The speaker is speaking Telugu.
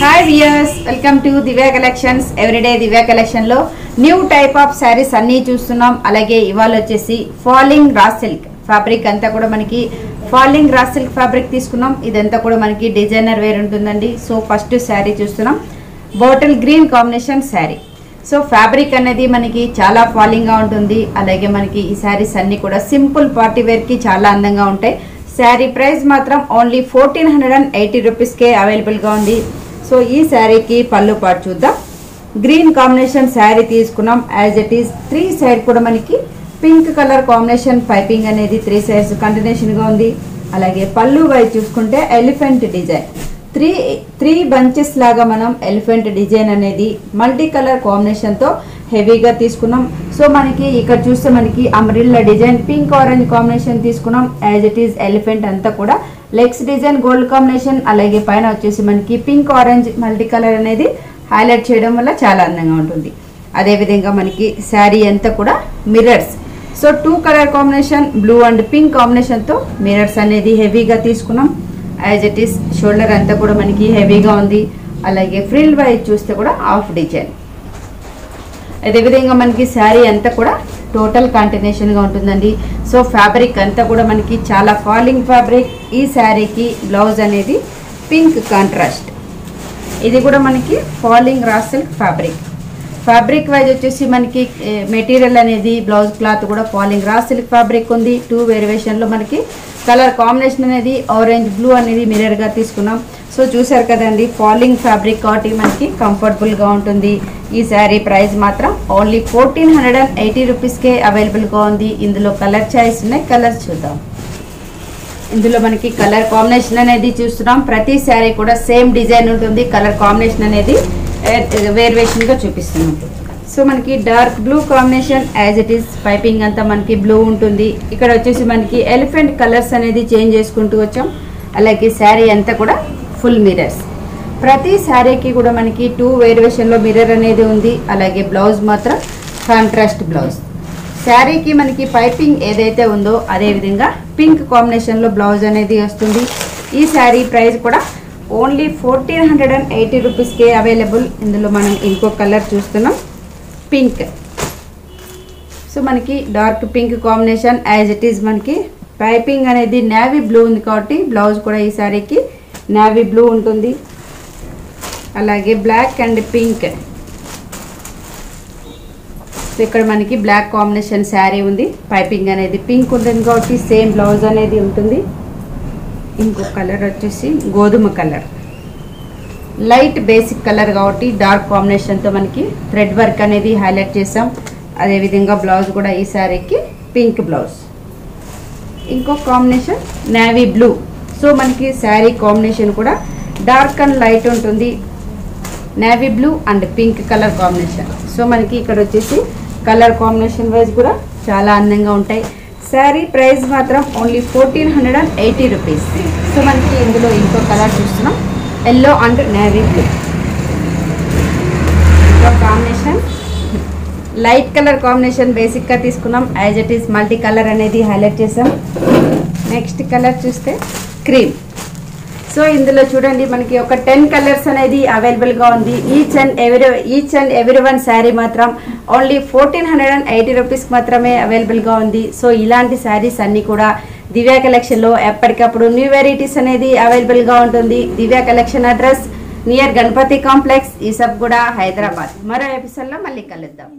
Hi viewers, welcome to Divya collections. Everyday Divya collection లో న్యూ టైప్ ఆఫ్ శారీస్ అన్ని చూస్తున్నాం. అలాగే ఇవాళ వచ్చేసి ఫాలింగ్ రా సిల్క్ ఫ్యాబ్రిక్ అంతా కూడా మనకి ఫాలింగ్ రా సిల్క్ ఫ్యాబ్రిక్ తీసుకున్నాం. ఇదంతా కూడా మనకి డిజైనర్ వేర్ ఉంటుందండి. సో ఫస్ట్ శారీ చూస్తున్నాం, bottle green combination sari. So fabric అనేది మనకి చాలా ఫాలింగ్ గా ఉంటుంది. అలాగే మనకి ఈ శారీస్ అన్ని కూడా సింపుల్ పార్టీ వేర్ కి చాలా అందంగా ఉంటాయి. శారీ ప్రైస్ మాత్రం ఓన్లీ 1480 రూపీస్కే అవైలబుల్గా ఉంది. సో ఈ శారీకి పళ్ళు పాటు చూద్దాం. గ్రీన్ కాంబినేషన్ శారీ తీసుకున్నాం. యాజ్ ఇట్ ఈస్ 3 సైడ్ కూడా మనకి పింక్ కలర్ కాంబినేషన్ పైపింగ్ అనేది 3 సైడ్స్ కంటిన్యూషన్గా ఉంది. అలాగే పళ్ళు వైపు చూసుకుంటే ఎలిఫెంట్ డిజైన్, త్రీ బంచెస్ లాగా మనం ఎలిఫెంట్ డిజైన్ అనేది మల్టీ కలర్ కాంబినేషన్తో హెవీగా తీసుకున్నాం. సో మనకి ఇక్కడ చూస్తే మనకి umbrella design pink orange combination తీసుకున్నాం. యాజ్ ఇట్ ఈస్ ఎలిఫెంట్ అంతా కూడా లెగ్స్ డిజైన్ గోల్డ్ కాంబినేషన్. అలాగే పైన వచ్చేసి మనకి పింక్ ఆరెంజ్ మల్టీ కలర్ అనేది హైలైట్ చేయడం వల్ల చాలా అందంగా ఉంటుంది. అదేవిధంగా మనకి శారీ అంతా కూడా mirrors. So 2 colour combination blue and pink కాంబినేషన్తో మిర్రర్స్ అనేది హెవీగా తీసుకున్నాం. యాజ్ ఇట్ ఈస్ షోల్డర్ అంతా కూడా మనకి హెవీగా ఉంది. అలాగే ఫ్రిల్ వైజ్ చూస్తే కూడా హాఫ్ డిజైన్. అదేవిధంగా మనకి శారీ అంతా కూడా టోటల్ కాంటినేషన్గా ఉంటుందండి. సో ఫ్యాబ్రిక్ అంతా కూడా మనకి చాలా ఫాలింగ్ ఫ్యాబ్రిక్. ఈ శారీకి బ్లౌజ్ అనేది పింక్ కాంట్రాస్ట్. ఇది కూడా మనకి falling raw silk fabric. Fabric wise వచ్చేసి మనకి మెటీరియల్ అనేది బ్లౌజ్ క్లాత్ కూడా ఫాలింగ్ రా సిల్క్ ఫ్యాబ్రిక్ ఉంది. 2 వేరియేషన్లో మనకి కలర్ కాంబినేషన్ అనేది ఆరెంజ్ బ్లూ అనేది మిర్రర్గా తీసుకున్నాం. సో చూసారు కదండి, ఫాలింగ్ ఫ్యాబ్రిక్ కాబట్టి మనకి కంఫర్టబుల్గా ఉంటుంది. ఈ శారీ ప్రైస్ మాత్రం ఓన్లీ 1480 రూపీస్కే అవైలబుల్గా ఉంది. ఇందులో కలర్ చాయిస్ ఉన్నాయి, కలర్స్ చూద్దాం. ఇందులో మనకి కలర్ కాంబినేషన్ అనేది చూస్తున్నాం. ప్రతి శారీ కూడా సేమ్ డిజైన్ ఉంటుంది. కలర్ కాంబినేషన్ అనేది వేరియేషన్గా చూపిస్తున్నాం. సో మనకి dark blue combination, as it is piping అంతా మనకి బ్లూ ఉంటుంది. ఇక్కడ వచ్చేసి మనకి ఎలిఫెంట్ కలర్స్ అనేది చేంజ్ చేసుకుంటూ వచ్చాం. అలాగే శారీ అంతా కూడా ఫుల్ మిర్రర్స్. ప్రతి శారీకి కూడా మనకి 2 వేరియేషన్లో మిర్రర్ అనేది ఉంది. అలాగే బ్లౌజ్ మాత్రం కాంట్రాస్ట్ బ్లౌజ్. శారీకి మనకి పైపింగ్ ఏదైతే ఉందో అదేవిధంగా పింక్ కాంబినేషన్లో బ్లౌజ్ అనేది వస్తుంది. ఈ శారీ ప్రైస్ కూడా ఓన్లీ 1480 రూపీస్కే అవైలబుల్. ఇందులో మనం ఇంకో కలర్ చూస్తున్నాం, పింక్. సో మనకి dark pink combination. As it is మనకి పైపింగ్ అనేది నేవీ బ్లూ ఉంది కాబట్టి బ్లౌజ్ కూడా ఈ శారీకి నేవీ బ్లూ ఉంటుంది. అలాగే బ్లాక్ అండ్ పింక్. సో ఇక్కడ మనకి బ్లాక్ కాంబినేషన్ శారీ ఉంది. పైపింగ్ అనేది పింక్ ఉంటుంది కాబట్టి సేమ్ బ్లౌజ్ అనేది ఉంటుంది. ఇంకో కలర్ వచ్చేసి గోధుమ కలర్, లైట్ బేసిక్ కలర్ కాబట్టి డార్క్ కాంబినేషన్తో మనకి థ్రెడ్ వర్క్ అనేది హైలైట్ చేసాం. అదేవిధంగా బ్లౌజ్ కూడా ఈ శారీకి పింక్ బ్లౌజ్. ఇంకో కాంబినేషన్ నేవీ బ్లూ. సో మనకి శారీ కాంబినేషన్ కూడా డార్క్ అండ్ లైట్ ఉంటుంది. Navy blue and pink colour combination. So మనకి ఇక్కడ వచ్చేసి కలర్ కాంబినేషన్ వైజ్ కూడా చాలా అందంగా ఉంటాయి. శారీ ప్రైస్ మాత్రం ఓన్లీ 1480 రూపీస్. సో మనకి ఇందులో ఇంకో కలర్ చూస్తున్నాం, ఎల్లో అండ్ నేవీ బ్లూ. ఇంకో కాంబినేషన్ లైట్ కలర్ కాంబినేషన్ బేసిక్గా తీసుకున్నాం. As it is multi colour అనేది హైలైట్ చేసాం. నెక్స్ట్ కలర్ చూస్తే క్రీమ్. సో ఇందులో చూడండి మనకి ఒక 10 కలర్స్ అనేది అవైలబుల్గా ఉంది. Each and every one sari మాత్రం ఓన్లీ 1480 రూపీస్కి మాత్రమే అవైలబుల్గా ఉంది. సో ఇలాంటి శారీస్ అన్నీ కూడా దివ్య కలెక్షన్లో ఎప్పటికప్పుడు న్యూ వెరైటీస్ అనేది అవైలబుల్గా ఉంటుంది. Divya collection address near Ganapathi complex, Esabguda, Hyderabad. మరో ఎపిసోడ్లో మళ్ళీ కలుద్దాం.